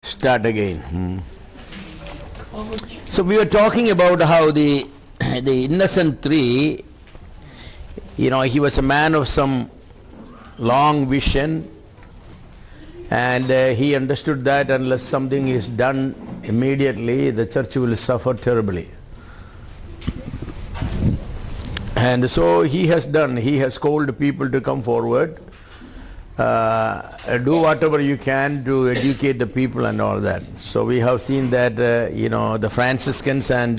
Start again. So we were talking about how the innocent three, he was a man of some long vision, and he understood that unless something is done immediately, the church will suffer terribly. And so he has called people to come forward, do whatever you can to educate the people and all that. So we have seen that, the Franciscans and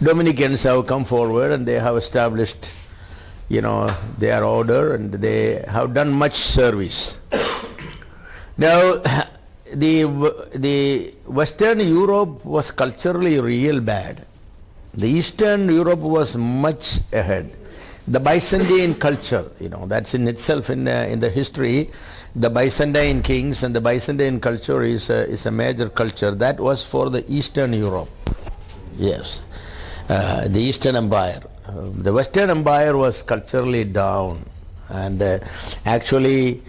Dominicans have come forward, and they have established, their order, and they have done much service. Now, the Western Europe was culturally real bad. The Eastern Europe was much ahead. The Byzantine culture, that's in itself in the history. The Byzantine kings and the Byzantine culture is a major culture. That was for the Eastern Europe. Yes, the Eastern Empire. The Western Empire was culturally down, and actually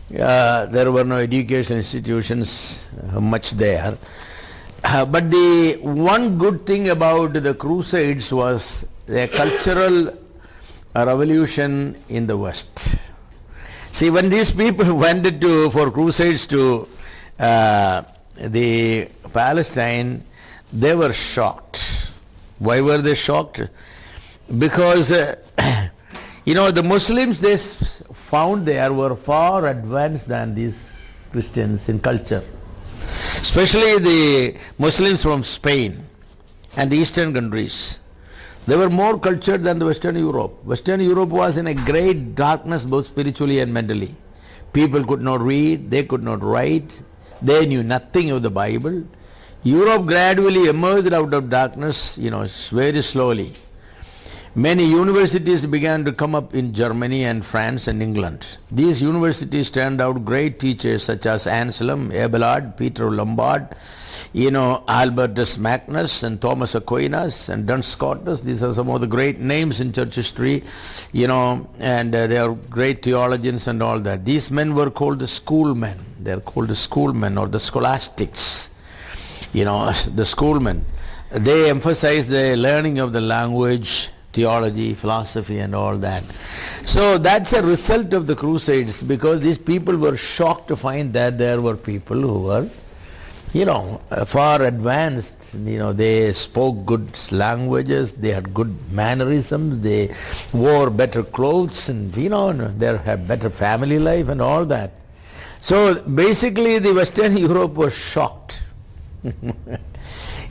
there were no education institutions much there. But the one good thing about the Crusades was the cultural revolution in the West. See, when these people went for crusades to the Palestine, they were shocked. Why were they shocked? Because the Muslims they found there were far advanced than these Christians in culture. Especially the Muslims from Spain and the eastern countries. They were more cultured than the Western Europe. Western Europe was in a great darkness, both spiritually and mentally. People could not read, they could not write, they knew nothing of the Bible. Europe gradually emerged out of darkness, very slowly. Many universities began to come up in Germany and France and England. These universities turned out great teachers such as Anselm, Abelard, Peter Lombard, Albertus Magnus and Thomas Aquinas and Duns Scotus. These are some of the great names in church history, and they are great theologians and all that. These men were called the schoolmen. They are called the schoolmen or the scholastics, the schoolmen. They emphasize the learning of the language, theology, philosophy and all that. So that's a result of the Crusades, because these people were shocked to find that there were people who were far advanced. They spoke good languages, they had good mannerisms, they wore better clothes, and they had better family life and all that. So basically the Western Europe was shocked.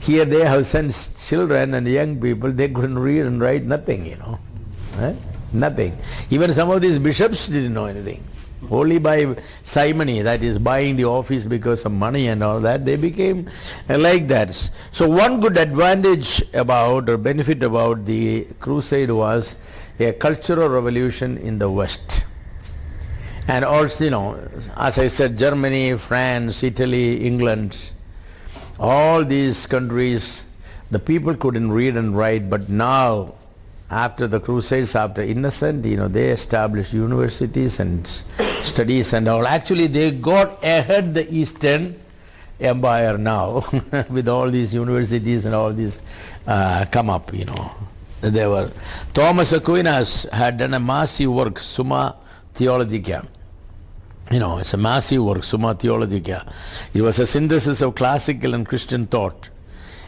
Here they have sent children and young people, they couldn't read and write nothing, nothing. Even some of these bishops didn't know anything. Only by simony, that is buying the office because of money and all that, they became like that. So one good advantage about or benefit about the crusade was a cultural revolution in the West. And also, as I said, Germany, France, Italy, England, all these countries, the people couldn't read and write, but now, after the Crusades, after Innocent, they established universities and studies and all. Actually, they got ahead the Eastern Empire now with all these universities and all these come up, They were. Thomas Aquinas had done a massive work, Summa Theologica. It's a massive work, Summa Theologica. It was a synthesis of classical and Christian thought,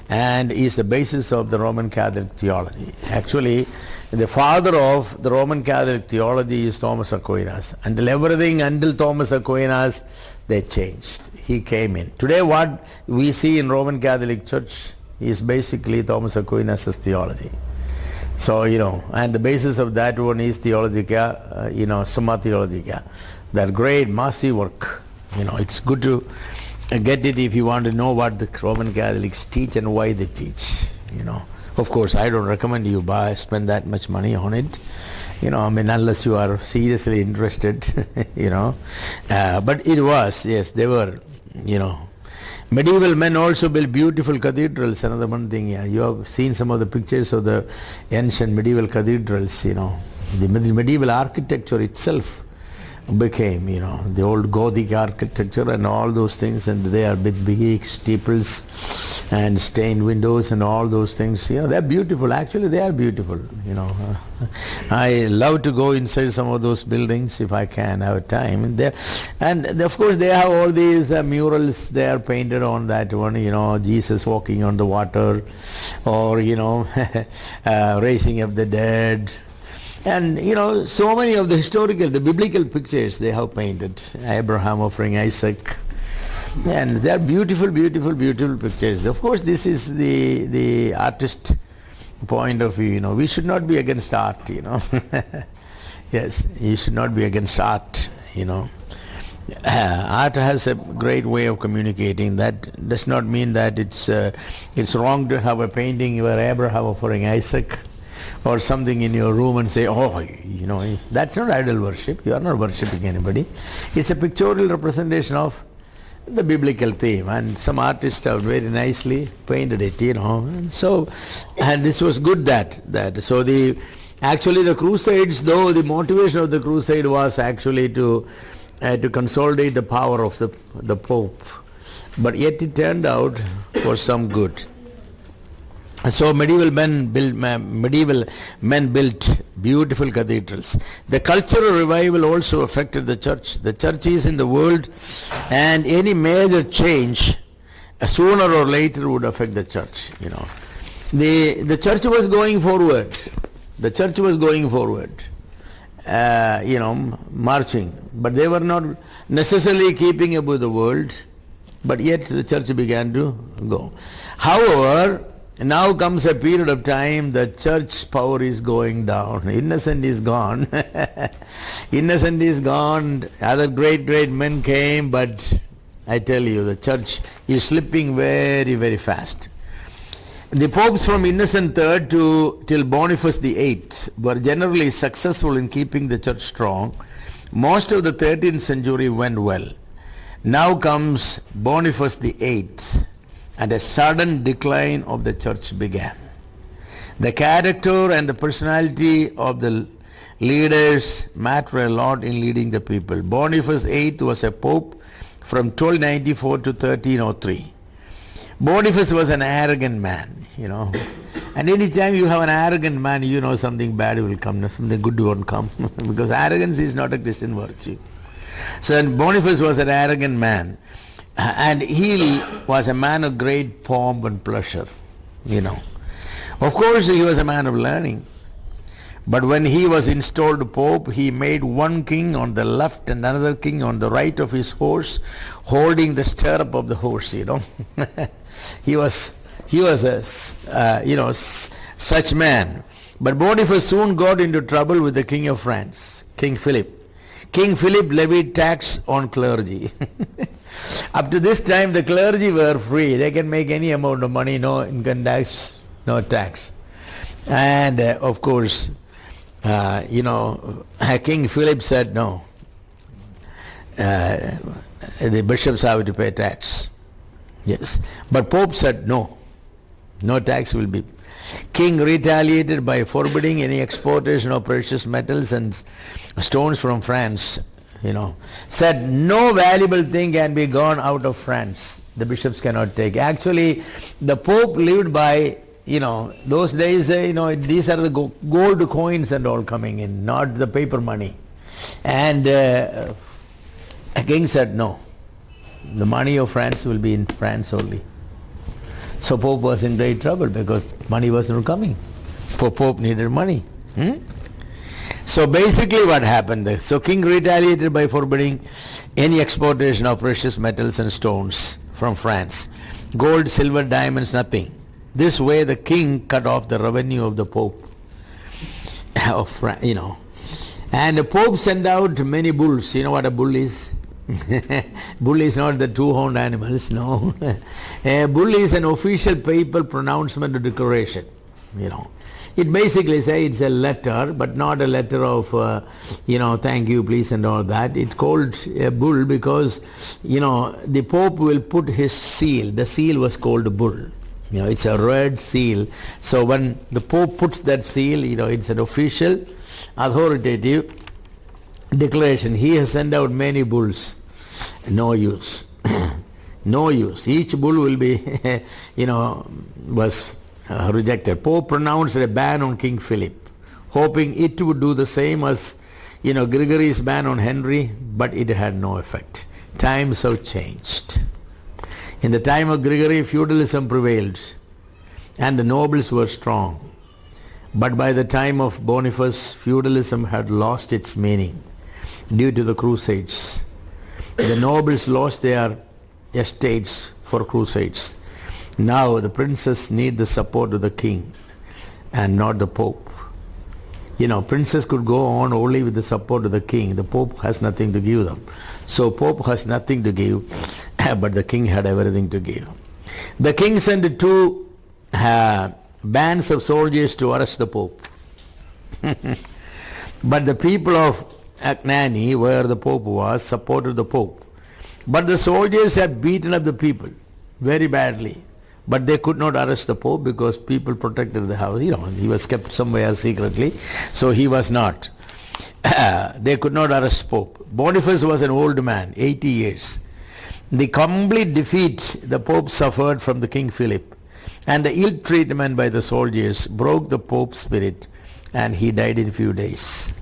and is the basis of the Roman Catholic theology. Actually, the father of the Roman Catholic theology is Thomas Aquinas. Until Thomas Aquinas, they changed. He came in. Today what we see in Roman Catholic Church is basically Thomas Aquinas' theology. So, and the basis of that one is Theologica, Summa Theologica. That great, massive work. It's good to get it if you want to know what the Roman Catholics teach and why they teach. Of course, I don't recommend you spend that much money on it. Unless you are seriously interested. But it was, yes, they were. Medieval men also built beautiful cathedrals. Another one thing, you have seen some of the pictures of the ancient medieval cathedrals. The medieval architecture itself became, the old Gothic architecture and all those things, and they are with big steeples and stained windows and all those things. They're beautiful. Actually, they are beautiful. I love to go inside some of those buildings if I can have time. And of course, they have all these murals. They are painted on that one. Jesus walking on the water, or raising up the dead. And so many of the biblical pictures they have painted. Abraham offering Isaac. And they are beautiful, beautiful, beautiful pictures. Of course, this is the artist point of view. We should not be against art, Yes, you should not be against art, Art has a great way of communicating. That does not mean that it's wrong to have a painting where Abraham offering Isaac, or something in your room and say, that's not idol worship. You are not worshipping anybody. It's a pictorial representation of the biblical theme, and some artists have very nicely painted it, And this was good that. So actually the Crusades, though the motivation of the crusade was actually to consolidate the power of the Pope, but yet it turned out for some good. So medieval men built beautiful cathedrals. The cultural revival also affected the church. The church is in the world, and any major change sooner or later would affect the church. The church was going forward. The church was going forward, marching, but they were not necessarily keeping up with the world. But yet the church began to go. However, now comes a period of time the church power is going down. Innocent is gone. Innocent is gone. Other great men came, but I tell you, the church is slipping very, very fast. The popes from Innocent III till Boniface VIII were generally successful in keeping the church strong. Most of the 13th century went well. Now comes Boniface VIII, and a sudden decline of the church began. The character and the personality of the leaders matter a lot in leading the people. Boniface VIII was a pope from 1294 to 1303. Boniface was an arrogant man, And any time you have an arrogant man, something bad will come, something good won't come, because arrogance is not a Christian virtue. So Boniface was an arrogant man. And he was a man of great pomp and pleasure, Of course, he was a man of learning. But when he was installed Pope, he made one king on the left and another king on the right of his horse, holding the stirrup of the horse, He was a, such man. But Boniface soon got into trouble with the King of France, King Philip. King Philip levied tax on clergy. Up to this time, the clergy were free. They can make any amount of money, no income tax, no tax. And of course, King Philip said no. The bishops have to pay tax. Yes. But Pope said no. No tax will be. King retaliated by forbidding any exportation of precious metals and stones from France. Said no valuable thing can be gone out of France. The bishops cannot take. Actually, the Pope lived by, those days, these are the gold coins and all coming in, not the paper money. And a king said no. The money of France will be in France only. So Pope was in great trouble because money was not coming. Pope needed money. So basically what happened? So king retaliated by forbidding any exportation of precious metals and stones from France. Gold, silver, diamonds, nothing. This way the king cut off the revenue of the Pope. And the Pope sent out many bulls. You know what a bull is? Bull is not the two-horned animals, no. A bull is an official papal pronouncement or declaration, It basically says it's a letter, but not a letter of, thank you, please, and all that. It's called a bull because, the Pope will put his seal. The seal was called a bull. It's a red seal. So when the Pope puts that seal, it's an official, authoritative declaration. He has sent out many bulls. No use. No use. Each bull will be, was rejected. Pope pronounced a ban on King Philip, hoping it would do the same as, Gregory's ban on Henry, but it had no effect. Times have changed. In the time of Gregory, feudalism prevailed, and the nobles were strong. But by the time of Boniface, feudalism had lost its meaning due to the Crusades. The nobles lost their estates for crusades. Now the princes need the support of the king and not the pope. Princes could go on only with the support of the king. The pope has nothing to give them. So pope has nothing to give, but the king had everything to give. The king sent two bands of soldiers to arrest the pope. But the people of Agnani, where the pope was, supported the pope. But the soldiers had beaten up the people very badly. But they could not arrest the pope because people protected the house. He was kept somewhere secretly, so he was not. They could not arrest pope. Boniface was an old man, 80 years. The complete defeat the pope suffered from the King Philip and the ill treatment by the soldiers broke the pope's spirit, and he died in few days.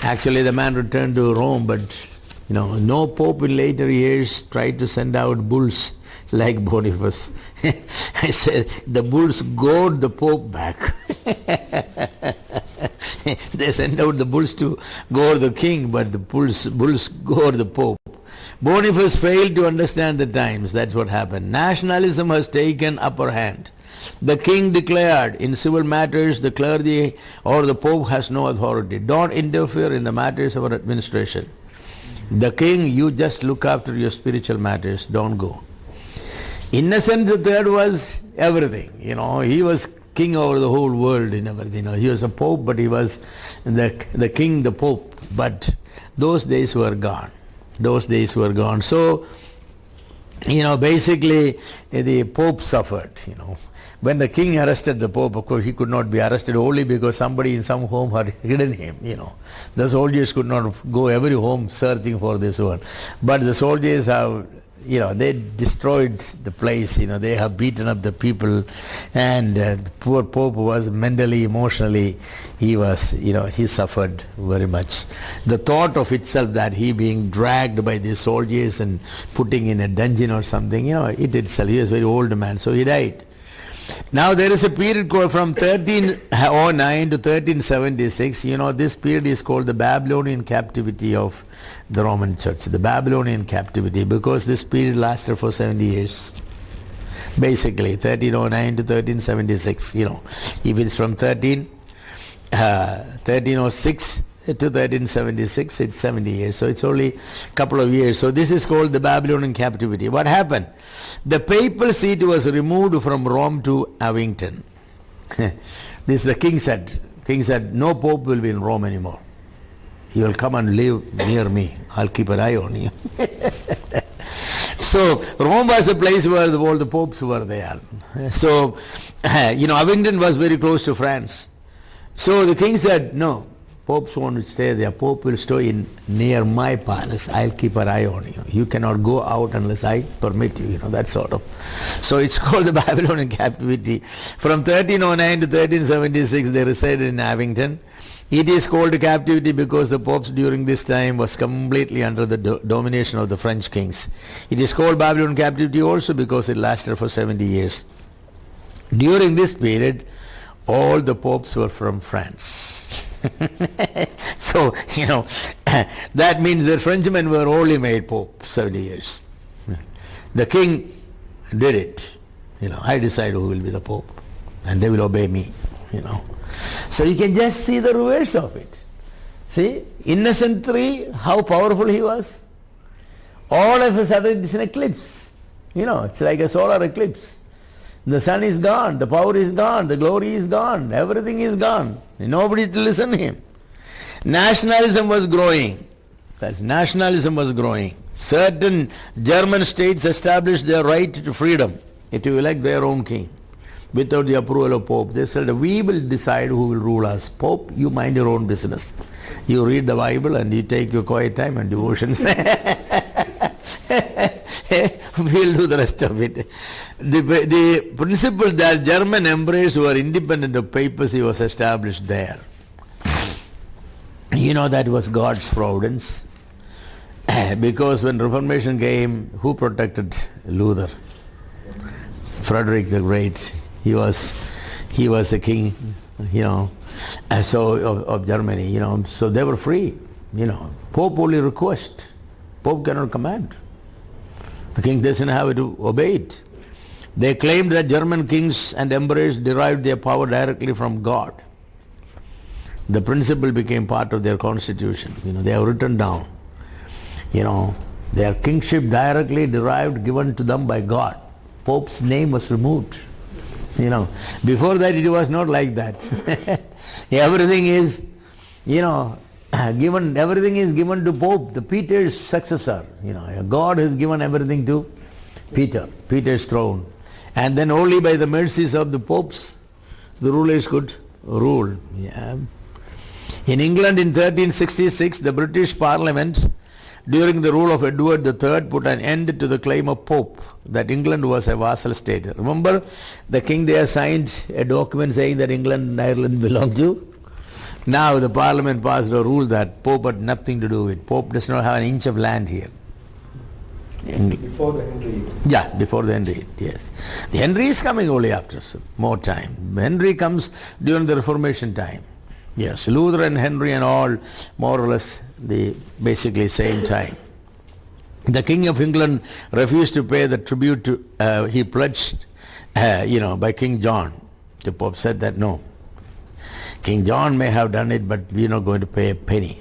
Actually the man returned to Rome, but no pope in later years tried to send out bulls like Boniface. I said, the bulls gored the pope back. They sent out the bulls to gore the king, but the bulls gore the pope. Boniface failed to understand the times. That's what happened. Nationalism has taken upper hand. The king declared, in civil matters, the clergy or the pope has no authority. Don't interfere in the matters of our administration. The king, you just look after your spiritual matters, don't go. Innocent III was everything, he was king over the whole world in everything. He was a pope, but he was the king, the pope. But those days were gone. Those days were gone. So, basically the pope suffered, When the king arrested the pope, of course he could not be arrested only because somebody in some home had hidden him, The soldiers could not go every home searching for this one. But the soldiers have, they destroyed the place, they have beaten up the people, and the poor pope was mentally, emotionally, he was, he suffered very much. The thought of itself that he being dragged by the soldiers and putting in a dungeon or something, it itself, he was a very old man, so he died. Now there is a period called from 1309 to 1376. This period is called the Babylonian captivity of the Roman Church. The Babylonian captivity, because this period lasted for 70 years. Basically, 1309 to 1376. If it's from 1306 to 1376, it's 70 years. So it's only a couple of years. So this is called the Babylonian captivity. What happened? The papal seat was removed from Rome to Abingdon. This the king said. King said, no pope will be in Rome anymore. You will come and live near me. I'll keep an eye on you. So Rome was the place where all the popes were there. So, Abingdon was very close to France. So the king said, no, popes won't stay there. Pope will stay near my palace. I'll keep an eye on you. You cannot go out unless I permit you, that sort of. So it's called the Babylonian captivity. From 1309 to 1376, they resided in Abingdon. It is called captivity because the popes during this time was completely under the domination of the French kings. It is called Babylonian captivity also because it lasted for 70 years. During this period, all the popes were from France. So, that means the Frenchmen were only made pope 70 years. The king did it. I decide who will be the pope, and they will obey me, So you can just see the reverse of it. See, Innocent III, how powerful he was. All of a sudden it's an eclipse. It's like a solar eclipse. The sun is gone, the power is gone, the glory is gone, everything is gone. Nobody to listen to him. Nationalism was growing. Nationalism was growing. Certain German states established their right to freedom, to elect their own king. without the approval of Pope. They said, we will decide who will rule us. Pope, you mind your own business. You read the Bible and you take your quiet time and devotions. We'll do the rest of it. The principle that German emperors were independent of papacy was established there. You know, that was God's providence. Because when Reformation came, who protected Luther? Frederick the Great. He was the king, of Germany, so they were free, Pope only request, Pope cannot command. The king doesn't have to obey it. They claimed that German kings and emperors derived their power directly from God. The principle became part of their constitution. They have written down, their kingship directly derived, given to them by God. Pope's name was removed. Before that it was not like that. Everything is, everything is given to Pope, the Peter's successor. God has given everything to Peter's throne. And then only by the mercies of the popes, the rulers could rule. Yeah. In England in 1366, the British Parliament, during the rule of Edward III, put an end to the claim of Pope that England was a vassal state. Remember, the king there signed a document saying that England and Ireland belong to. Now the Parliament passed a rule that Pope had nothing to do with. Pope does not have an inch of land here. Before the Henry. Yeah, before the Henry, yes. The Henry is coming only after more time. Henry comes during the Reformation time. Yes, Luther and Henry and all, more or less, the basically same time. The King of England refused to pay the tribute he pledged, by King John. The Pope said that no. King John may have done it, but we're not going to pay a penny,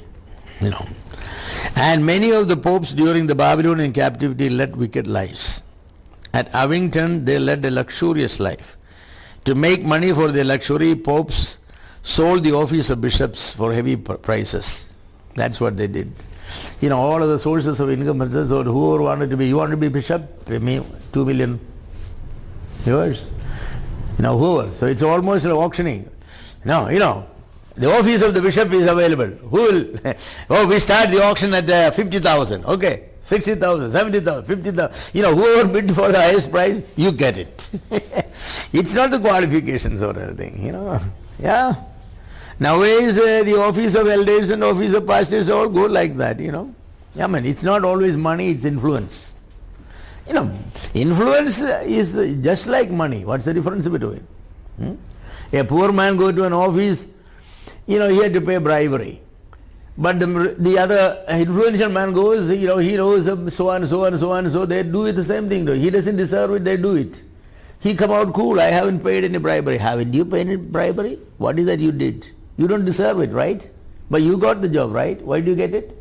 And many of the popes during the Babylonian captivity led wicked lives. At Avington, they led a luxurious life. To make money for their luxury, popes sold the office of bishops for heavy prices. That's what they did. All of the sources of income, so whoever wanted to be, you want to be bishop, pay me 2 million yours. Whoever. So it's almost like auctioning. The office of the bishop is available. Who will? We start the auction at 50,000. Okay, 60,000, 70,000, 50,000. Whoever bid for the highest price, you get it. It's not the qualifications or anything. Yeah. Nowadays, the office of elders and office of pastors all go like that. It's not always money; it's influence. Influence is just like money. What's the difference between? A poor man go to an office. He had to pay bribery. But the other influential man goes, he knows so and so and so and so, they do it the same thing. He doesn't deserve it, they do it. He come out cool, I haven't paid any bribery. Haven't you paid any bribery? What is that you did? You don't deserve it, right? But you got the job, right? Why did you get it?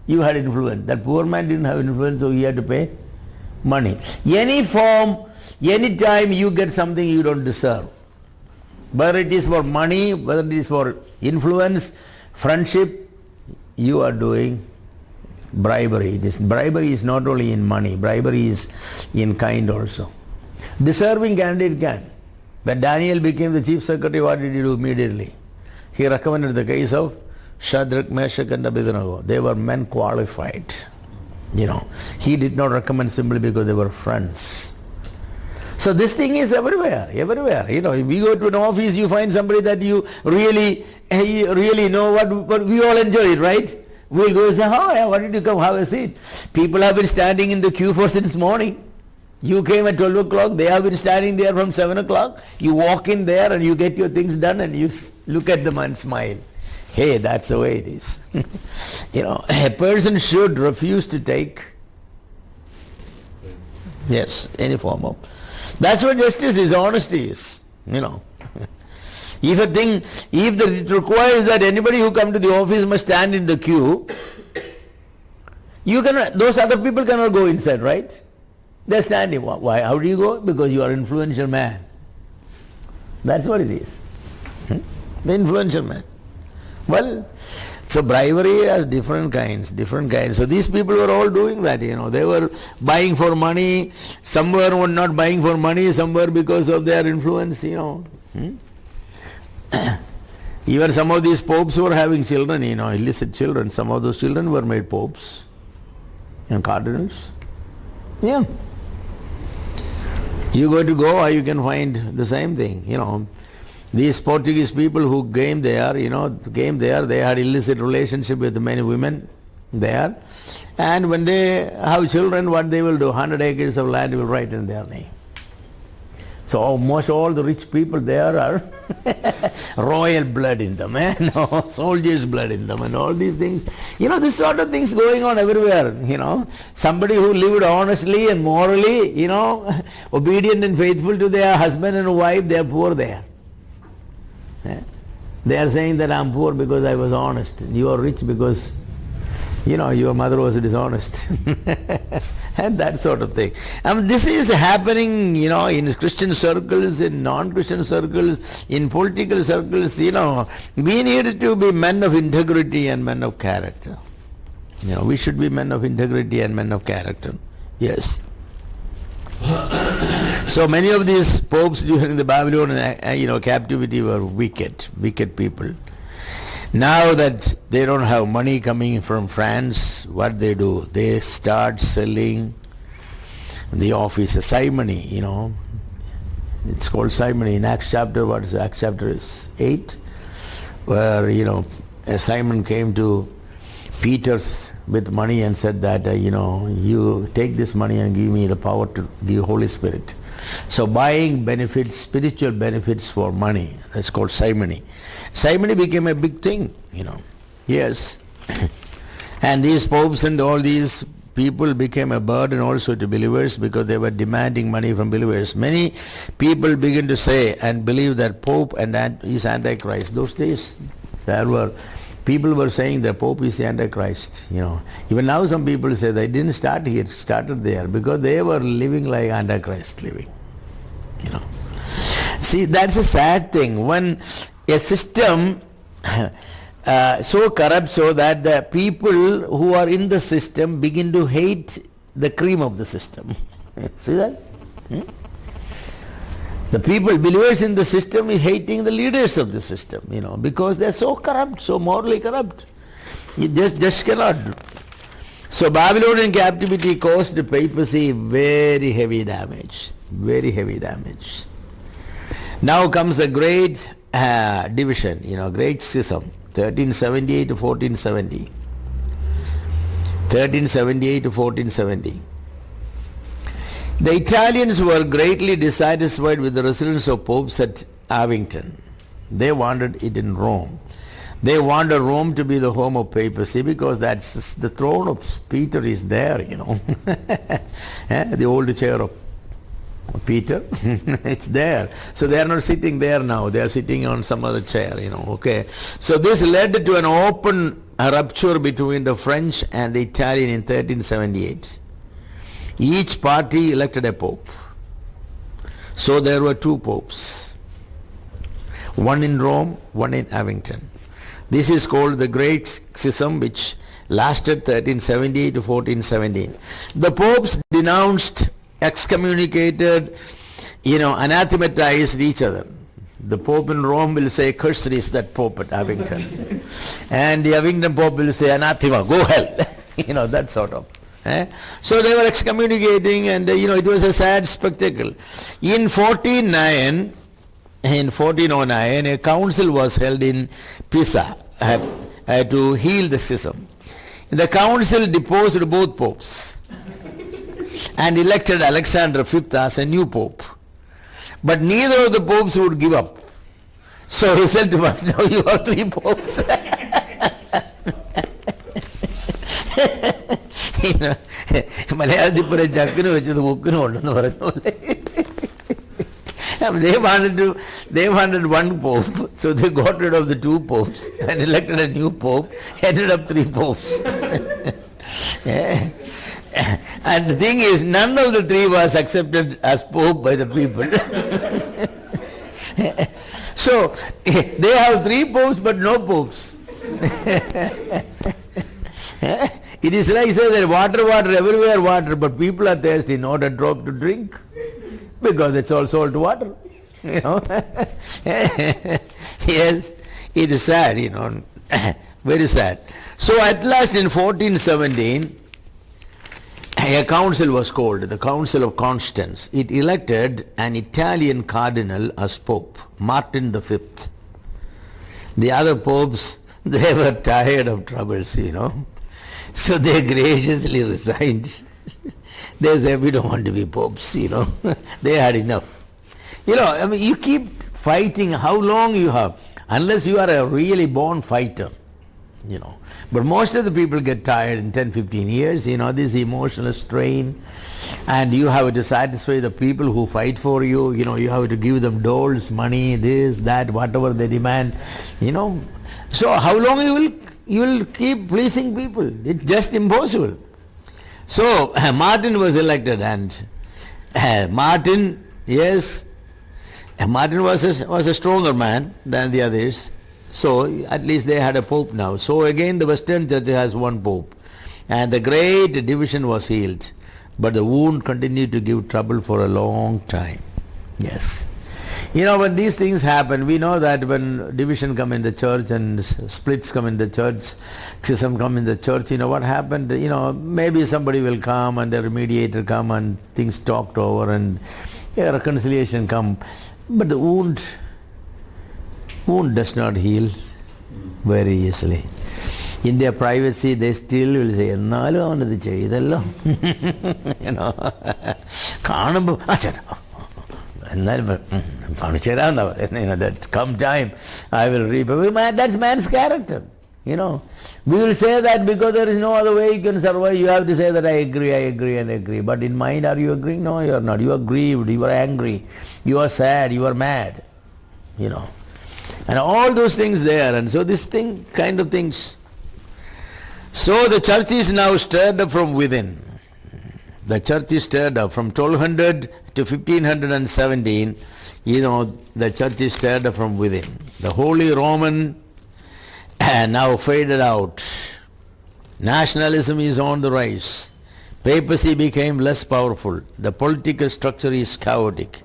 You had influence. That poor man didn't have influence, so he had to pay money. Any form, any time you get something you don't deserve. Whether it is for money, whether it is for influence, friendship, you are doing bribery. Bribery is not only in money, bribery is in kind also. Deserving candidate can. When Daniel became the chief secretary, what did he do immediately? He recommended the case of Shadrach, Meshach and Abednego. They were men qualified. He did not recommend simply because they were friends. So this thing is everywhere. If we go to an office, you find somebody that you really know what we all enjoy it, right? We'll go and say, oh yeah, why did you come have a seat? People have been standing in the queue for since morning. You came at 12 o'clock, they have been standing there from 7 o'clock. You walk in there and you get your things done and you look at them and smile. Hey, that's the way it is. A person should refuse to take, any form of. That's what justice is, honesty is, If it requires that anybody who come to the office must stand in the queue, those other people cannot go inside, right? They're standing. Why? How do you go? Because you are an influential man. That's what it is. The influential man. Well, So bribery has different kinds. So these people were all doing that, They were buying for money. Some were not buying for money, some were because of their influence, Even some of these popes were having children, illicit children. Some of those children were made popes and cardinals. Yeah. You go to Goa, you can find the same thing, These Portuguese people who came there, they had illicit relationship with many women there. And when they have children, what they will do? 100 acres of land will write in their name. So almost all the rich people there are royal blood in them, soldiers' blood in them and all these things. This sort of things going on everywhere, Somebody who lived honestly and morally, obedient and faithful to their husband and wife, they are poor there. They are saying that I'm poor because I was honest. You are rich because, your mother was dishonest. And that sort of thing. This is happening, in Christian circles, in non-Christian circles, in political circles, We need to be men of integrity and men of character. We should be men of integrity and men of character. Yes. So many of these popes during the Babylonian captivity were wicked people. Now that they don't have money coming from France, what they do? They start selling the office, a simony, It's called simony. In Acts chapter, what is Acts chapter 8? Where, Simon came to Peter's with money and said that, you take this money and give me the power to give Holy Spirit. So buying benefits, spiritual benefits for money, that's called simony. Simony became a big thing, Yes. And these popes and all these people became a burden also to believers because they were demanding money from believers. Many people begin to say and believe that Pope is Antichrist. Those days, people were saying that Pope is the Antichrist, Even now some people say they didn't start here, it started there because they were living like Antichrist living, See, that's a sad thing. When a system so corrupt so that the people who are in the system begin to hate the cream of the system. See that? The people, believers in the system, is hating the leaders of the system, because they're so corrupt, so morally corrupt. You just cannot. So Babylonian captivity caused the papacy very heavy damage. Very heavy damage. Now comes the great division, great schism, 1378 to 1470. 1378 to 1470. The Italians were greatly dissatisfied with the residence of popes at Avignon. They wanted it in Rome. They wanted Rome to be the home of papacy because that's the throne of Peter is there, the old chair of Peter, it's there. So they are not sitting there now, they are sitting on some other chair, okay. So this led to an open rupture between the French and the Italian in 1378. Each party elected a pope. So there were two popes, one in Rome, one in Avignon. This is called the Great Schism, which lasted 1378 to 1417. The popes denounced, excommunicated, anathematized each other. The Pope in Rome will say, cursed is that Pope at Avignon. And the Avignon Pope will say, anathema, go hell. That sort of. So they were excommunicating and, it was a sad spectacle. In 1409, a council was held in Pisa to heal the schism. The council deposed both popes and elected Alexander V as a new pope. But neither of the popes would give up. So result was, now you have three popes. മലയാളത്തിൽ പറയാൻ ചക്കിന് വെച്ചത് മുക്കിന് കൊണ്ടെന്ന് പറയുന്ന പോലെ. They wanted one pope, so they got rid of the two popes and elected a new pope, ended up three popes. And the thing is, none of the three was accepted as pope by the people. So they have three popes but no popes. It is like say that water, everywhere water, but people are thirsty, not a drop to drink, because it's all salt water. You know. Yes, it is sad, you know, very sad. So at last in 1417, a council was called, the Council of Constance. It elected an Italian cardinal as Pope, Martin V. The other popes, they were tired of troubles, you know. So they graciously resigned. They said, we don't want to be popes, you know. They had enough. You know, I mean, you keep fighting how long you have, unless you are a really born fighter, you know. But most of the people get tired in 10, 15 years, you know, this emotional strain. And you have to satisfy the people who fight for you, you know, you have to give them doles, money, this, that, whatever they demand, you know. So how long you will keep pleasing people? It's just impossible. So Martin was elected, and Martin, yes, Martin was a stronger man than the others. So at least they had a pope now. So again the Western Church has one pope. And the great division was healed. But the wound continued to give trouble for a long time. Yes. You know, when these things happen, we know that when division come in the church and splits come in the church, schism come in the church, you know what happened? You know, maybe somebody will come and the mediator come and things talked over and reconciliation come. But the wound does not heal very easily. In their privacy, they still will say, "Ennalu avanadu cheyidallo," you know. Kanumbo, that come time, I will repay. That's man's character, you know. We will say that because there is no other way you can survive. You have to say that I agree. But in mind, are you agreeing? No, you are not. You are grieved, you are angry, you are sad, you are mad, you know. And all those things there, and so this thing, kind of things. So the church is now stirred up from within. The church is stirred up from 1200 to 1517, you know, the church is stirred up from within. The Holy Roman now faded out. Nationalism is on the rise. Papacy became less powerful. The political structure is chaotic.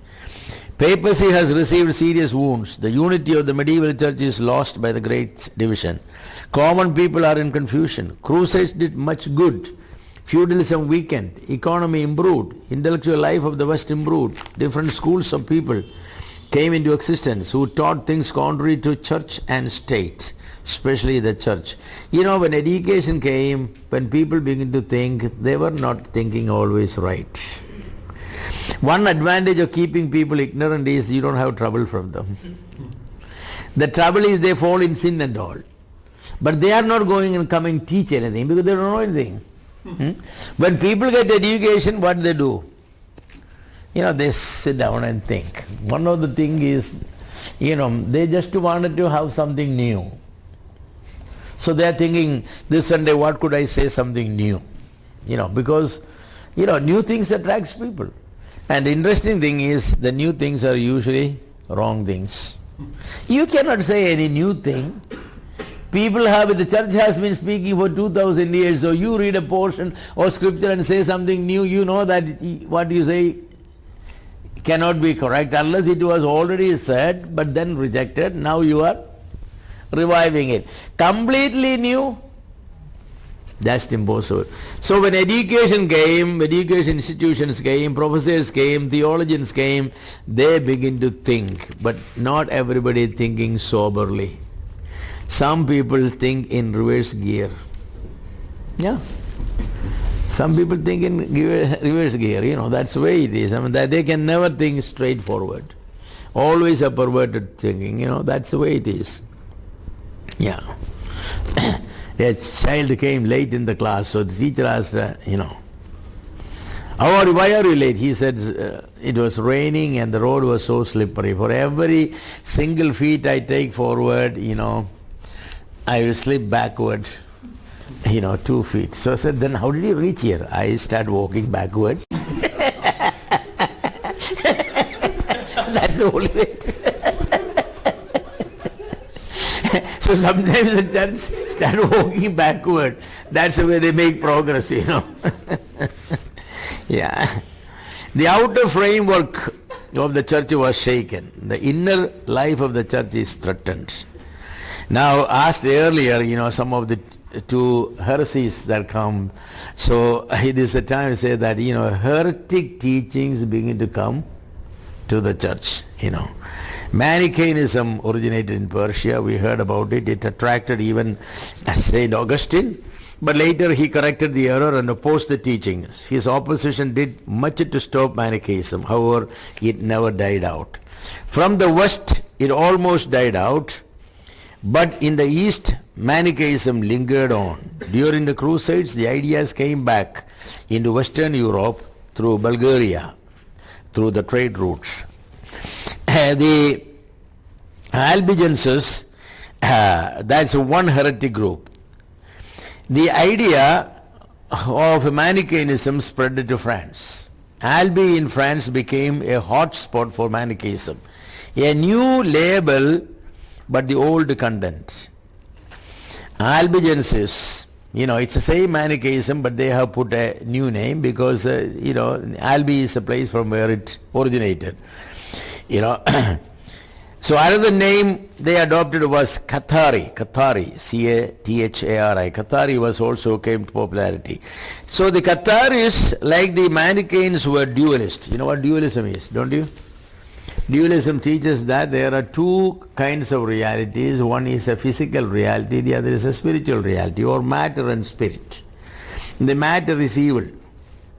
Papacy has received serious wounds. The unity of the medieval church is lost by the great division. Common people are in confusion. Crusades did much good. Feudalism weakened. Economy improved. Intellectual life of the West improved. Different schools of people came into existence who taught things contrary to church and state, especially the church. You know, when education came, when people began to think, they were not thinking always right. One advantage of keeping people ignorant is you don't have trouble from them. The trouble is they fall in sin and all. But they are not going and coming teach anything because they don't know anything. When people get education, what they do? You know, they sit down and think. One of the things is, you know, they just wanted to have something new. So they are thinking, this Sunday, what could I say something new? You know, because, you know, new things attracts people. And the interesting thing is, the new things are usually wrong things. You cannot say any new thing. People have, the church has been speaking for 2000 years, so you read a portion of scripture and say something new, you know that what you say cannot be correct unless it was already said but then rejected. Now you are reviving it. Completely new, that's impossible. So when education came, education institutions came, professors came, theologians came, they begin to think, but not everybody thinking soberly. Some people think in reverse gear. Yeah. Some people think in reverse gear, you know, that's the way it is. I mean, that they can never think straightforward. Always a perverted thinking, you know, that's the way it is. Yeah. A child came late in the class, so the teacher asked, you know, why are you late? He said, it was raining and the road was so slippery. For every single feet I take forward, you know, I will slip backward, you know, 2 feet. So I said, then how did you reach here? I start walking backward. That's the only way. So sometimes the church start walking backward. That's the way they make progress, Yeah. The outer framework of the church was shaken. The inner life of the church is threatened. Now, asked earlier, some of the two heresies that come. So it is the time to say that, heretic teachings begin to come to the church, Manichaeism originated in Persia. We heard about it. It attracted even St. Augustine. But later he corrected the error and opposed the teachings. His opposition did much to stop Manichaeism. However, it never died out. From the West, it almost died out. But in the East, Manichaeism lingered on. During the Crusades, the ideas came back into Western Europe through Bulgaria, through the trade routes. The Albigenses, that's one heretic group. The idea of Manichaeism spread to France. Albi in France became a hot spot for Manichaeism. A new label, but the old content. Albigenses, it's the same Manichaeism, but they have put a new name because, Albi is a place from where it originated. So another name they adopted was Cathari, C-A-T-H-A-R-I. Cathari was also came to popularity. So the Catharis, like the Manichaeans, were dualists. You know what dualism is, don't you? Dualism teaches that there are two kinds of realities. One is a physical reality, the other is a spiritual reality, or matter and spirit. The matter is evil,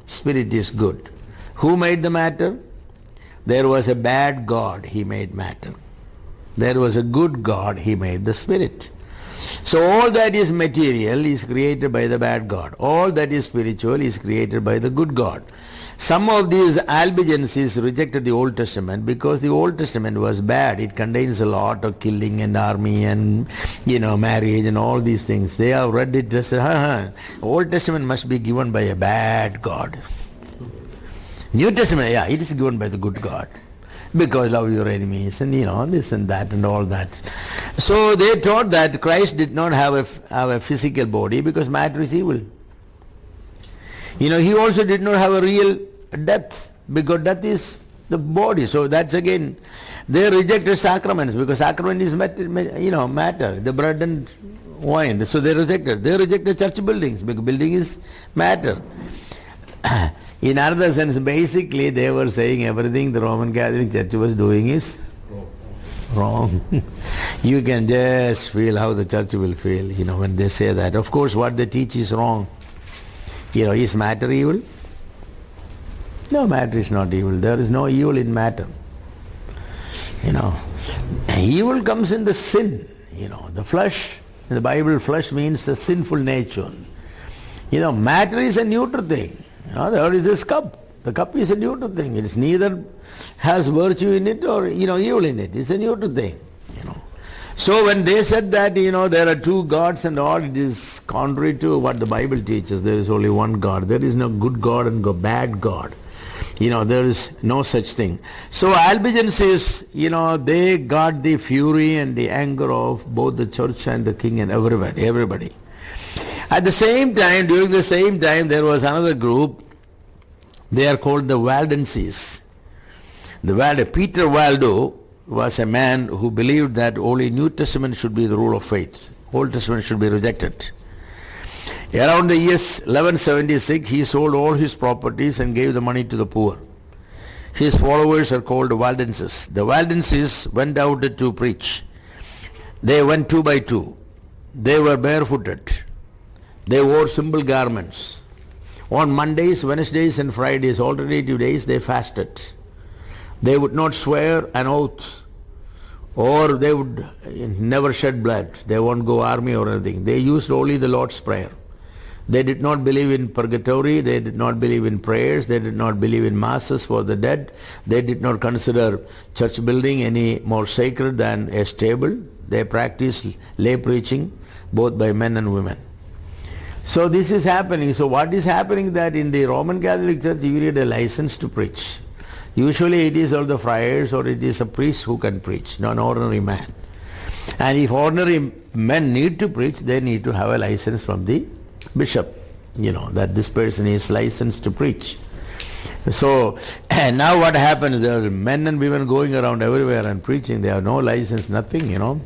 spirit is good. Who made the matter? There was a bad God, he made matter. There was a good God, he made the spirit. So all that is material is created by the bad God. All that is spiritual is created by the good God. Some of these Albigenses rejected the Old Testament because the Old Testament was bad. It contains a lot of killing and army and, marriage and all these things. They have read it just, Old Testament must be given by a bad God. New Testament, it is given by the good God. Because love your enemies and this and that and all that. So they taught that Christ did not have a physical body because matter is evil. He also did not have a real death because death is the body. So that's again, they rejected sacraments because sacrament is matter, the bread and wine. So they rejected church buildings because building is matter. In another sense, basically they were saying everything the Roman Catholic Church was doing is wrong. You can just feel how the church will feel, when they say that. Of course, what they teach is wrong. Is matter evil? No, matter is not evil. There is no evil in matter. Evil comes in the sin, the flesh. In the Bible, flesh means the sinful nature. Matter is a neutral thing. There is this cup. The cup is a neutral thing. It is neither has virtue in it or evil in it. It's a neutral thing. So when they said that there are two gods and all, it is contrary to what the Bible teaches. There is only one God. There is no good God and bad God. There is no such thing. So Albigenses, they got the fury and the anger of both the church and the king and everybody. At the same time, during the same time, there was another group. They are called the Waldenses. Peter Waldo was a man who believed that only New Testament should be the rule of faith. Old Testament should be rejected. Around the year 1176, he sold all his properties and gave the money to the poor. His followers are called Waldenses. The Waldenses went out to preach. They went 2 by 2. They were barefooted. They wore simple garments. On Mondays, Wednesdays and Fridays, alternative days, they fasted. They would not swear an oath, or they would never shed blood. They won't go army or anything. They used only the Lord's Prayer. They did not believe in purgatory. They did not believe in prayers. They did not believe in masses for the dead. They did not consider church building any more sacred than a stable. They practiced lay preaching, both by men and women. So this is happening. So what is happening that in the Roman Catholic Church you need a license to preach. Usually it is all the friars or it is a priest who can preach, not an ordinary man. And if ordinary men need to preach, they need to have a license from the bishop, that this person is licensed to preach. So now what happens, there are men and women going around everywhere and preaching. They have no license, nothing,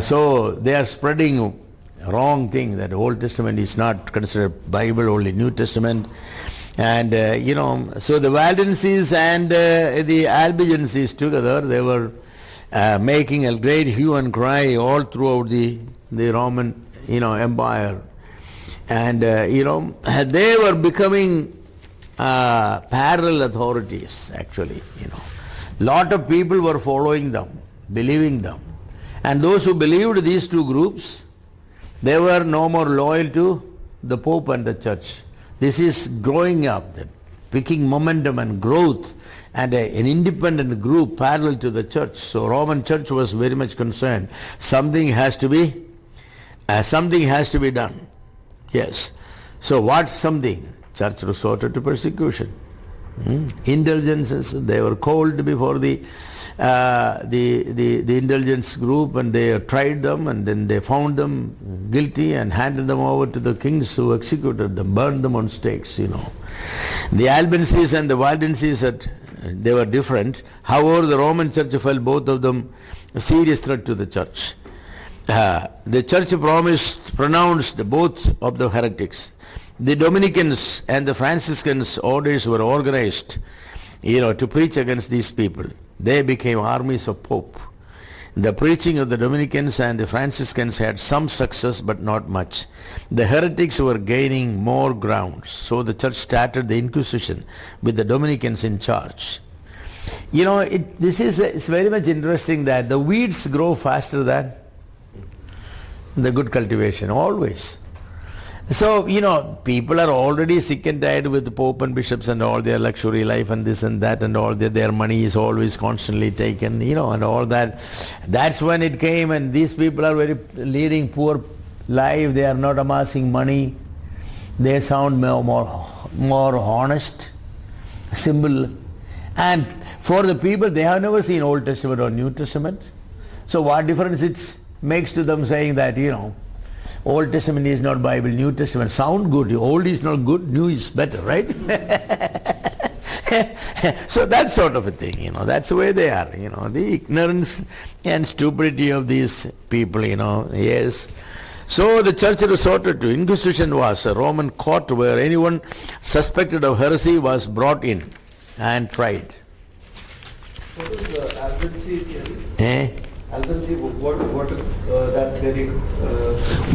So they are spreading wrong thing, that Old Testament is not considered Bible, only New Testament. And, so the Waldenses and the Albigenses together, they were making a great hue and cry all throughout the Roman, empire. And, they were becoming parallel authorities, actually, Lot of people were following them, believing them. And those who believed these two groups, they were no more loyal to the Pope and the Church. This is growing up, picking momentum and growth, and an independent group parallel to the Church. So Roman Church was very much concerned. Something has to be done. Yes. So what something? Church resorted to persecution. Indulgences, they were called before the indulgence group, and they tried them, and then they found them guilty and handed them over to the kings who executed them, burned them on stakes, The Albigenses and the Waldenses, they were different. However, the Roman Church felt both of them a serious threat to the Church. The Church pronounced both of the heretics. The Dominicans and the Franciscans orders were organized, to preach against these people. They became armies of Pope. The preaching of the Dominicans and the Franciscans had some success, but not much. The heretics were gaining more ground, so the Church started the Inquisition with the Dominicans in charge. It's very much interesting that the weeds grow faster than the good cultivation, always. So, people are already sick and tired with the Pope and bishops and all their luxury life and this and that and all their money is always constantly taken, and all that. That's when it came, and these people are leading poor life. They are not amassing money. They sound more honest, simple. And for the people, they have never seen Old Testament or New Testament. So what difference it makes to them saying that, Old Testament is not Bible, New Testament sound good. Old is not good, new is better, right? So that sort of a thing, that's the way they are, the ignorance and stupidity of these people, yes. So the Church resorted to Inquisition was a Roman court where anyone suspected of heresy was brought in and tried. What is the Albigency theory? Albigency, what is that theory?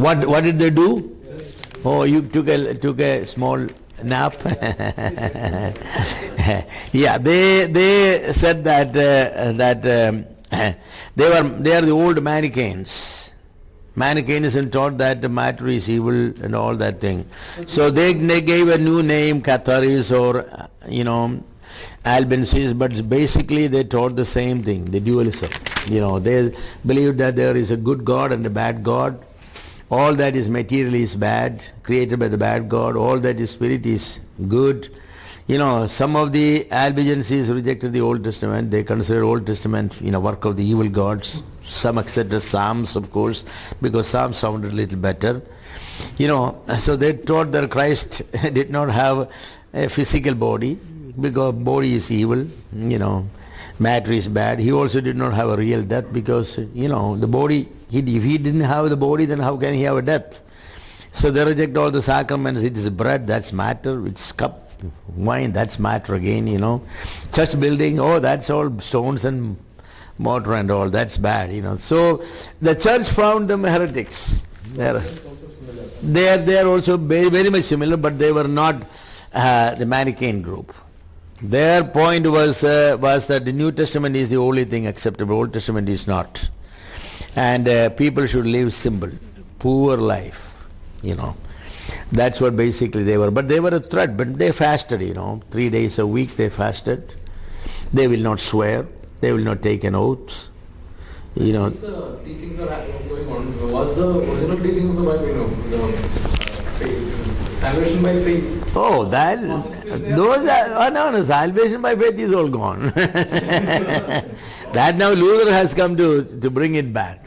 What did they do? Oh, you took a small nap. Yeah, they said that they are the old Manichaeans. Manichaeism taught that the matter is evil and all that thing. So they gave a new name, Catharis or Albigenses, but basically they taught the same thing, the dualism. They believed that there is a good God and a bad God. All that is material is bad, created by the bad God. All that is spirit is good. Some of the Albigenses rejected the Old Testament. They considered Old Testament, work of the evil gods. Some accepted Psalms, of course, because Psalms sounded a little better. So they taught that Christ did not have a physical body, because body is evil, matter is bad. He also did not have a real death because, the body, if he didn't have the body, then how can he have a death? So they reject all the sacraments. It is bread, that's matter. It's cup, wine, that's matter again, Church building, oh, that's all stones and mortar and all, that's bad, So the Church found them heretics. They are also very much similar, but they were not the Manichaean group. Their point was that the New Testament is the only thing acceptable, Old Testament is not. And people should live simple, poor life, That's what basically they were. But they were a threat, but they fasted, 3 days a week they fasted. They will not swear, they will not take an oath. These teachings were going on. Was the original teaching of the Bible, salvation by faith? Oh, no, salvation by faith is all gone. That now Luther has come to bring it back.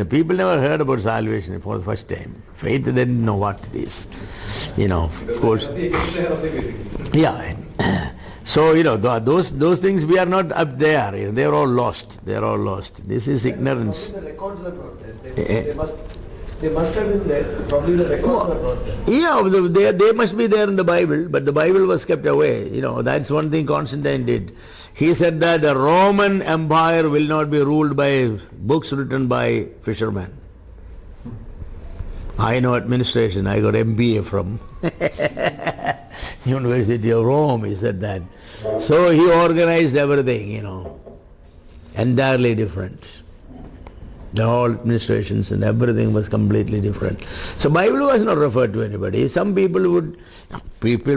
People never heard about salvation for the first time. Faith, they didn't know what it is. Of course. Yeah. So, those things we are not up there. They are all lost. They are all lost. This is ignorance. The records are not there. They must have been there. Probably the records are not there. Yeah, they must be there in the Bible, but the Bible was kept away. That's one thing Constantine did. He said that the Roman Empire will not be ruled by books written by fishermen. I know administration. I got MBA from University of Rome. He said that. So he organized everything, entirely different. The whole administrations and everything was completely different. So Bible was not referred to anybody. Some people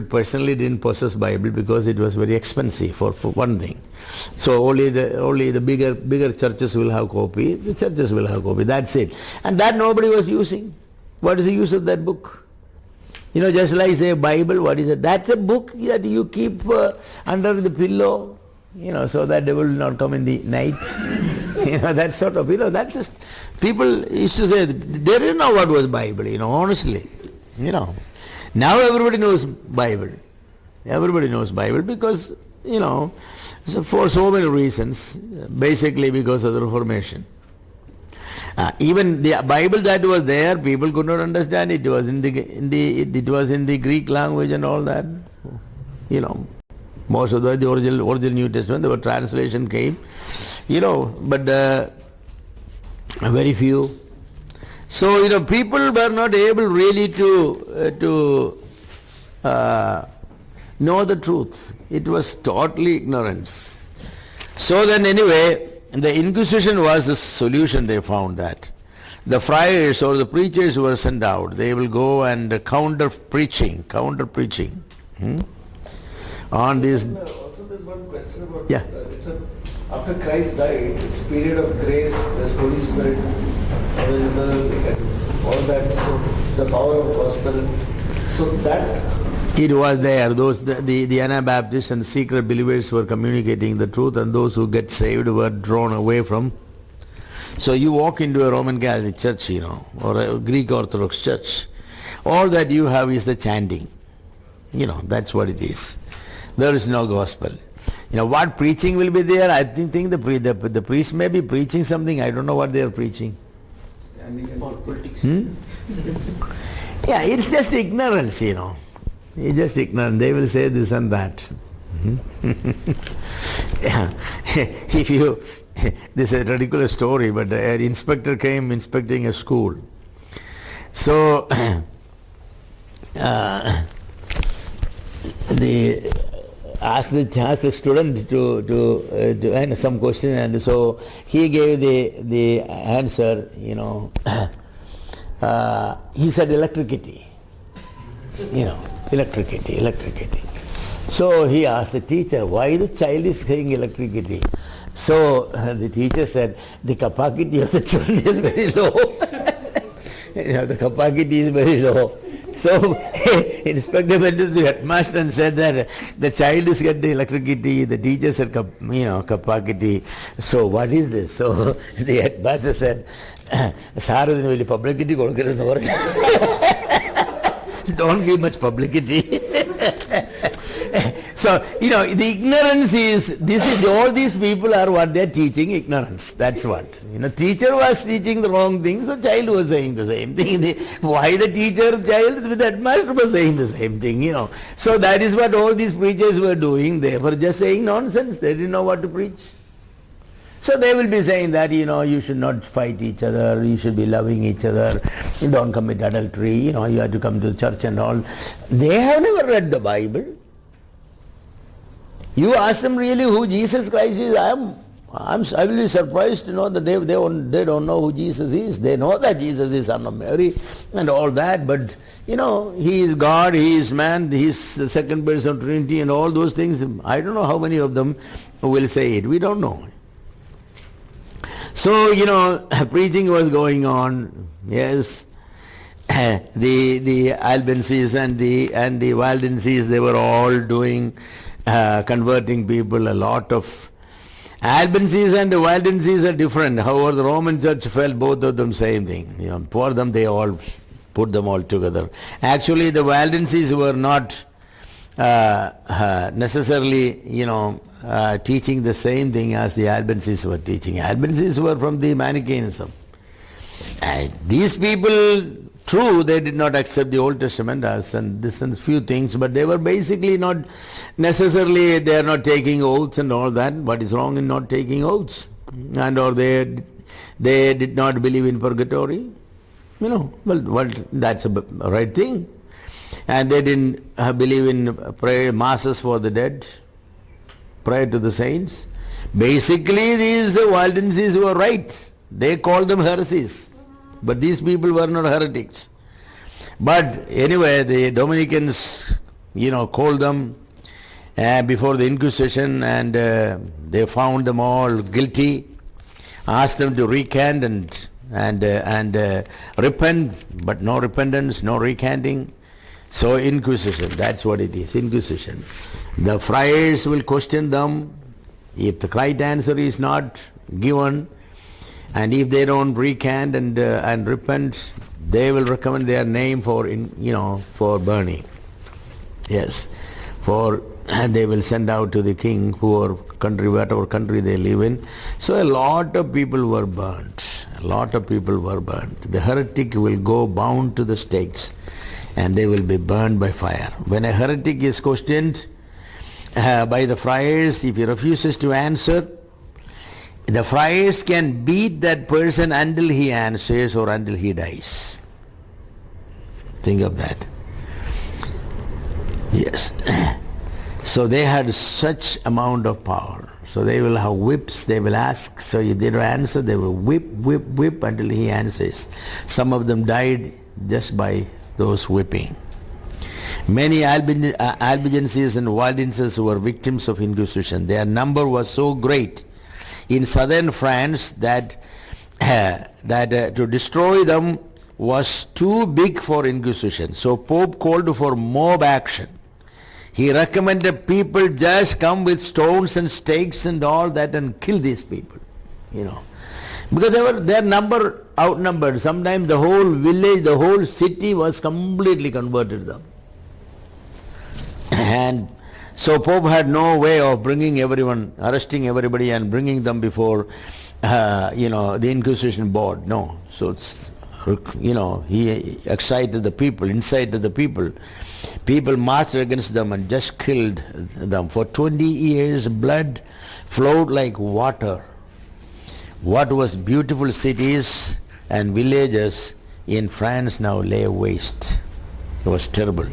personally didn't possess Bible because it was very expensive for one thing. So only the bigger churches will have copy. The churches will have copy. That's it. And that nobody was using. What is the use of that book? Just like say Bible, what is it? That's a book that you keep under the pillow. So that devil will not come in the night. That sort of, that's just, people used to say, they didn't know what was Bible, honestly. Now everybody knows Bible. Everybody knows Bible because, for so many reasons, basically because of the Reformation. Even the Bible that was there, people could not understand it. It was in the Greek language and all that. Most of the original New Testament, the translation came, but very few. So, people were not able really to know the truth. It was totally ignorance. So then anyway, the Inquisition was the solution. They found that. The friars or the preachers were sent out. They will go and counter preaching. On this. Also, there's one question about. Yeah. After Christ died, it's a period of grace. There's Holy Spirit available, and all that. So the power of gospel. So that. It was there. The Anabaptists and secret believers were communicating the truth, and those who get saved were drawn away from. So you walk into a Roman Catholic church, or a Greek Orthodox church. All that you have is the chanting. That's what it is. There is no gospel. What preaching will be there? I think the priest may be preaching something. I don't know what they are preaching. Politics. Yeah, it's just ignorance, It's just ignorance. They will say this and that. Yeah. This is a ridiculous story, but an inspector came inspecting a school. So, asked the student to answer some question, and so he gave the answer. He said electricity. Electricity. So he asked the teacher, why the child is saying electricity? So the teacher said, the capacity of the children is very low. The capacity is very low. So inspector went to the headmaster and said that the child is getting electricity, the teacher said capacity. So what is this? So the headmaster said, Sir, publicity don't give much publicity. So, the ignorance is all these people are what they are teaching, ignorance. That's what. Teacher was teaching the wrong things, the child was saying the same thing. Why the teacher, child, the headmaster was saying the same thing, So that is what all these preachers were doing. They were just saying nonsense. They didn't know what to preach. So they will be saying that, you should not fight each other, you should be loving each other, you don't commit adultery, you have to come to the church and all. They have never read the Bible. You ask them really who Jesus Christ is, I will be surprised to know that they don't know who Jesus is. They know that Jesus is Son of Mary and all that, but He is God, He is man, He is the second person of Trinity and all those things. I don't know how many of them will say it. We don't know. So, preaching was going on. Yes. The Albigenses and the Waldenses, they were all doing, converting people, a lot of Albanese and the Waldenses are different. However, the Roman Church felt both of them same thing. For them, they all put them all together. Actually, the Waldenses were not necessarily, teaching the same thing as the Albanese were teaching. Albanese were from the Manichaeism. These people, true, they did not accept the Old Testament as and this and few things, but they were basically not necessarily, they are not taking oaths and all that. What is wrong in not taking oaths? And or they did not believe in purgatory. Well, that's a right thing. And they didn't believe in prayer, masses for the dead, prayer to the saints. Basically, these Waldenses were right. They called them heresies. But these people were not heretics. But anyway, the Dominicans, called them before the Inquisition, and they found them all guilty, asked them to recant and repent, but no repentance, no recanting. So Inquisition, that's what it is, Inquisition. The friars will question them. If the right answer is not given, and if they don't recant and repent, they will recommend their name for burning. Yes, and they will send out to the king, whatever country they live in. So a lot of people were burnt. The heretic will go bound to the stakes, and they will be burned by fire. When a heretic is questioned by the friars, if he refuses to answer, the friars can beat that person until he answers or until he dies. Think of that. Yes. So they had such amount of power. So they will have whips, they will ask, so if they don't answer, they will whip until he answers. Some of them died just by those whipping. Many Albigenses and Waldenses were victims of Inquisition. Their number was so great in southern France that to destroy them was too big for Inquisition. So Pope called for mob action. He recommended people just come with stones and stakes and all that and kill these people, because their number outnumbered. Sometimes the whole village, the whole city was completely converted to them. And so Pope had no way of arresting everybody and bringing them before, the Inquisition board. No. So it's, he incited the people. People marched against them and just killed them. For 20 years, blood flowed like water. What was beautiful cities and villages in France now lay waste. It was terrible.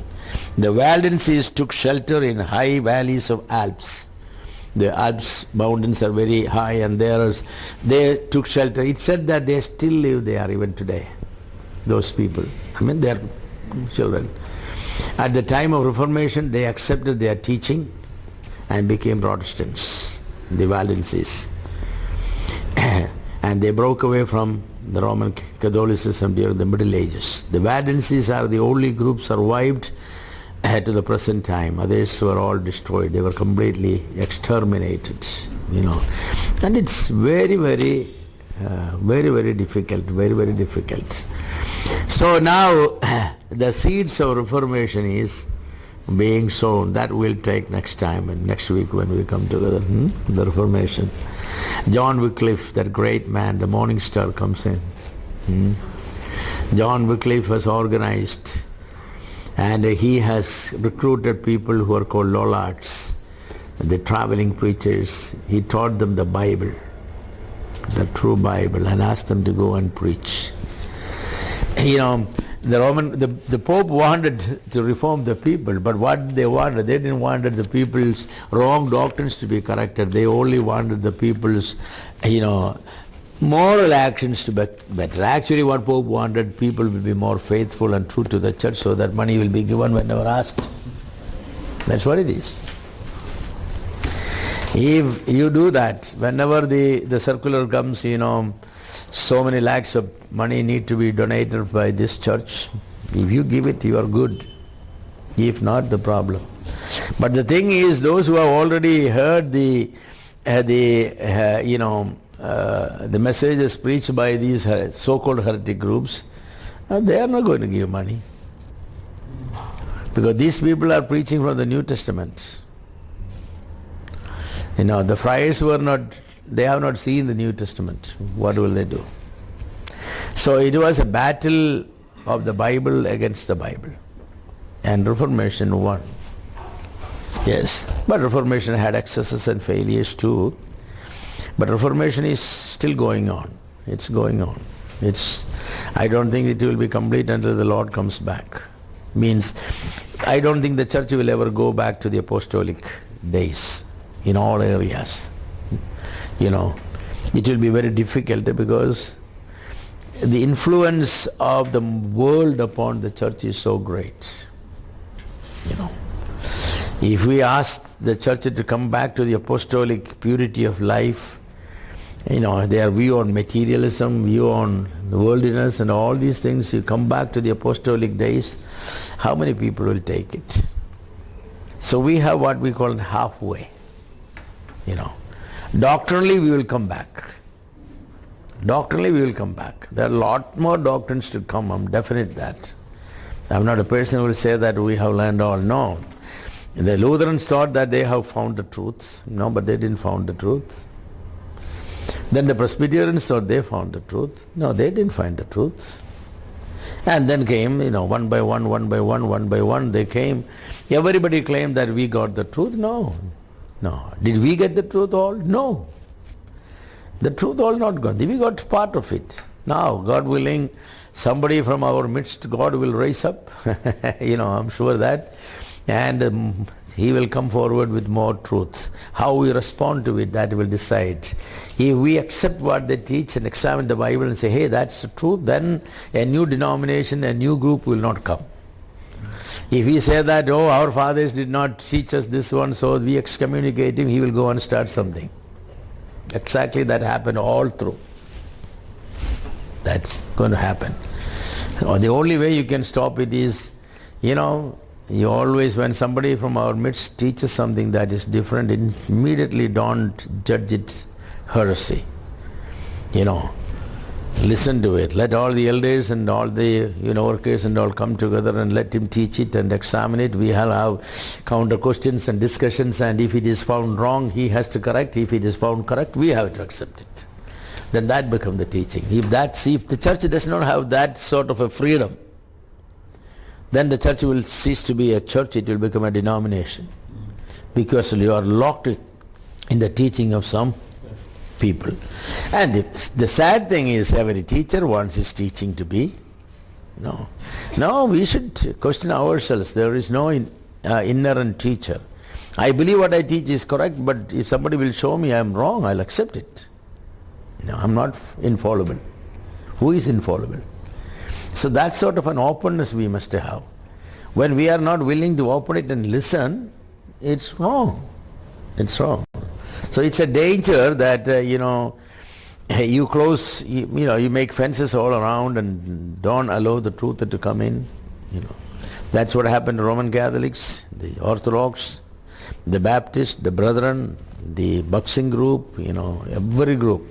The Waldenses took shelter in high valleys of Alps. The Alps mountains are very high, and they took shelter. It said that they still live there even today, those people. They're children. At the time of Reformation, they accepted their teaching and became Protestants, the Waldenses. And they broke away from the Roman Catholicism during the Middle Ages. The Waldenses are the only group survived to the present time. Others were all destroyed. They were completely exterminated, And it's very, very difficult, very difficult. So now the seeds of Reformation is being sown. That we'll take next time and next week when we come together. The Reformation. John Wycliffe, that great man, the morning star comes in. John Wycliffe has organized, and he has recruited people who are called Lollards, the traveling preachers. He taught them the Bible, the true Bible, and asked them to go and preach. The Pope wanted to reform the people, but what they wanted, they didn't want the people's wrong doctrines to be corrected. They only wanted the people's, moral actions to be better. Actually, what Pope wanted, people will be more faithful and true to the church, so that money will be given whenever asked. That's what it is. If you do that, whenever the circular comes, so many lakhs of money need to be donated by this church. If you give it, you are good. If not, the problem. But the thing is, those who have already heard the the messages preached by these so-called heretic groups, they are not going to give money. Because these people are preaching from the New Testament. The friars they have not seen the New Testament. What will they do? So it was a battle of the Bible against the Bible. And Reformation won. Yes, but Reformation had excesses and failures too. But Reformation is still going on. It's going on. I don't think it will be complete until the Lord comes back. Means, I don't think the church will ever go back to the apostolic days in all areas. It will be very difficult because the influence of the world upon the church is so great. If we ask the church to come back to the apostolic purity of life, their view on materialism, view on the worldliness and all these things, you come back to the apostolic days, how many people will take it? So we have what we call halfway. Doctrinally we will come back. Doctrinally we will come back. There are a lot more doctrines to come, I'm definite that. I'm not a person who will say that we have learned all. No. The Lutherans thought that they have found the truth. No, but they didn't found the truth. Then the Presbyterians thought they found the truth. No, they didn't find the truth. And then came, one by one, they came. Everybody claimed that we got the truth. No. Did we get the truth all? No. The truth all not gone. We got part of it. Now, God willing, somebody from our midst, God will raise up. I'm sure that. And He will come forward with more truth. How we respond to it, that will decide. If we accept what they teach and examine the Bible and say, hey, that's the truth, then a new denomination, a new group will not come. If we say that, oh, our fathers did not teach us this one, so we excommunicate him, he will go and start something. Exactly that happened all through. That's going to happen. Or the only way you can stop it is, you always, when somebody from our midst teaches something that is different, immediately don't judge it heresy. Listen to it. Let all the elders and all the workers and all come together and let him teach it and examine it. We have counter questions and discussions, and if it is found wrong, he has to correct. If it is found correct, we have to accept it. Then that becomes the teaching. If the church does not have that sort of a freedom, then the church will cease to be a church, it will become a denomination. Because you are locked in the teaching of some people. And the sad thing is, every teacher wants his teaching to be. No, we should question ourselves. There is no inherent teacher. I believe what I teach is correct, but if somebody will show me I am wrong, I'll accept it. I'm not infallible. Who is infallible? So that sort of an openness we must have. When we are not willing to open it and listen, it's wrong. It's wrong. So it's a danger that, you close, you make fences all around and don't allow the truth to come in. That's what happened to Roman Catholics, the Orthodox, the Baptist, the Brethren, the boxing group, every group.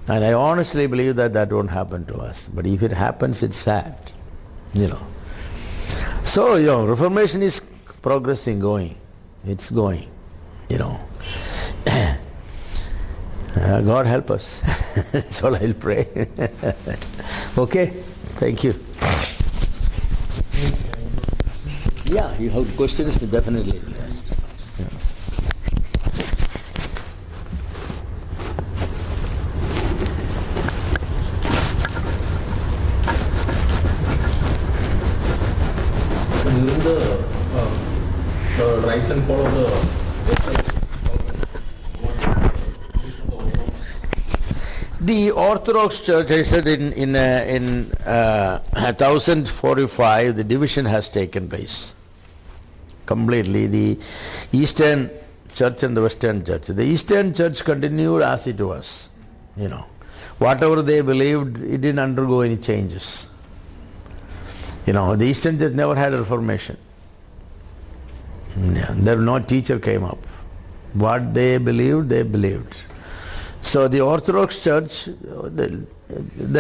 And I honestly believe that won't happen to us. But if it happens, it's sad. So, Reformation is progressing, going. It's going, God help us. That's all I'll pray. Okay, thank you. Yeah, you have questions, definitely. During the rise and fall of the Orthodox Church, I said in 1045, the division has taken place completely. The Eastern Church and the Western Church. The Eastern Church continued as it was. Whatever they believed, it didn't undergo any changes. The Eastern Church never had a Reformation. There no teacher came up. What they believed, they believed. So the Orthodox Church, the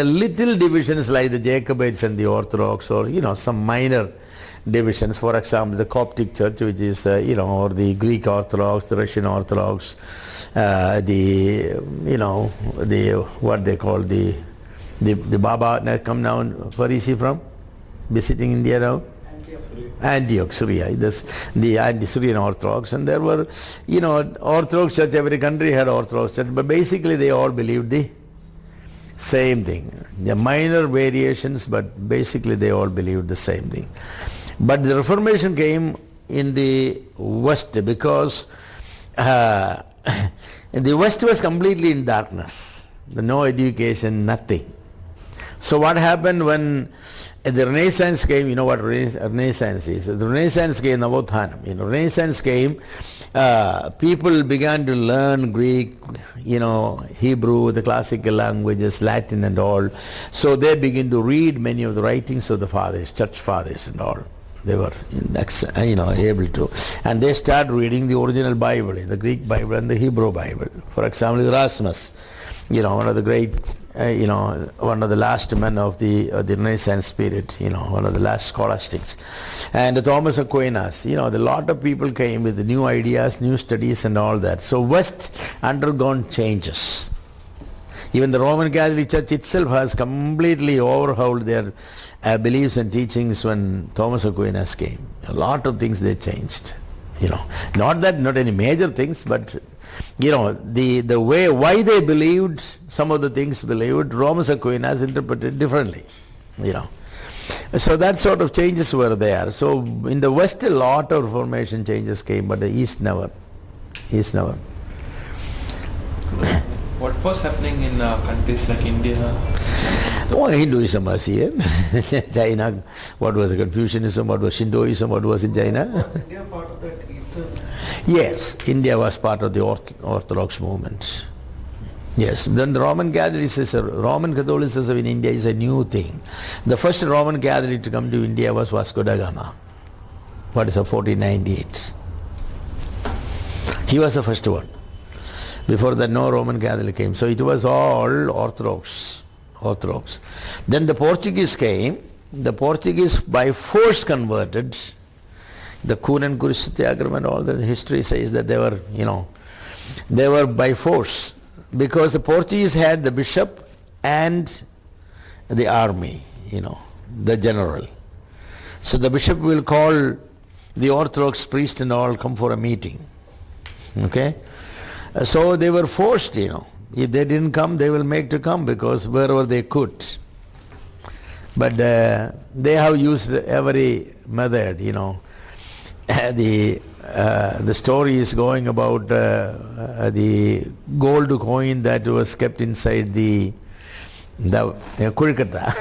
little divisions like the Jacobites and the Orthodox, or some minor divisions, for example the Coptic Church, which is or the Greek Orthodox, the Russian Orthodox, the what they call the Baba come now. Where is he from? Visiting India now? Antioch, Syria. The anti-Syrian Orthodox, and there were, Orthodox Church. Every country had Orthodox Church, but basically they all believed the same thing. The minor variations, but basically they all believed the same thing. But the Reformation came in the West because the West was completely in darkness. No education, nothing. So what happened when the Renaissance came? You know what Renaissance is? The Renaissance came, Navothanam. Renaissance came, people began to learn Greek, Hebrew, the classical languages, Latin and all. So they began to read many of the writings of the fathers, church fathers and all. They were, able to. And they started reading the original Bible, the Greek Bible and the Hebrew Bible. For example, Erasmus, one of the great, one of the last men of the Renaissance period, one of the last scholastics. And Thomas Aquinas, a lot of people came with new ideas, new studies and all that. So West undergone changes. Even the Roman Catholic Church itself has completely overhauled their beliefs and teachings when Thomas Aquinas came. A lot of things they changed. Not any major things, but the way why they believed some of the things believed, Thomas Aquinas interpreted differently. So that sort of changes were there. So in the West a lot of Reformation changes came, but the East never. What was happening in countries like India? Hinduism was here. China, what was Confucianism, what was Shintoism, what was in China? Was India part of that Eastern? Yes, India was part of the Orthodox movement. Yes, then the Roman Catholicism in India is a new thing. The first Roman Catholic to come to India was Vasco da Gama. 1498. He was the first one. Before that, no Roman Catholic came. So it was all Orthodox. Then the Portuguese came. The Portuguese by force converted. The Kun and Kur Satyagraha and all the history says that they were by force, because the Portuguese had the bishop and the army, the general. So the bishop will call the Orthodox priest and all come for a meeting. Okay? So they were forced, If they didn't come, they will make to come, because wherever they could. But they have used every method, The story is going about the gold coin that was kept inside the Kurikata.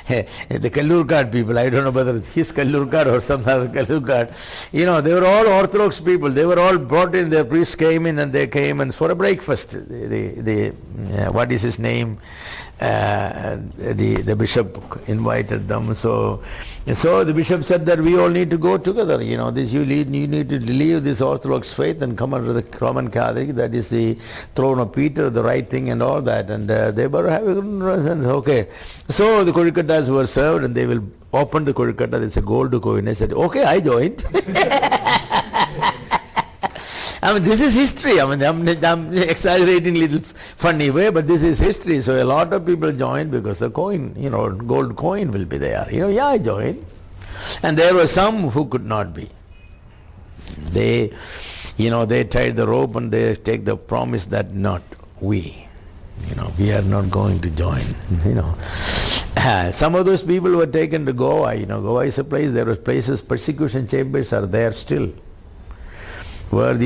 The Kallur card people, I don't know whether it's his Kallur card or some other Kallur card. They were all Orthodox people. They were all brought in. Their priests came in and they came and for a breakfast. What is his name? The bishop invited them. So the bishop said that we all need to go together. You need to leave this Orthodox faith and come under the Roman Catholic. That is the throne of Peter, the right thing and all that. And they were having, okay. So the Kurikatas were served and they will open the Kurikata. There's a gold coin. I said, okay, I joined. This is history. I'm exaggerating a little funny way, but this is history. So a lot of people joined because the coin, gold coin will be there. I joined. And there were some who could not be. They tied the rope and they take the promise that not we. We are not going to join. Some of those people were taken to Goa. Goa is a place, there were places, persecution chambers are there still, where these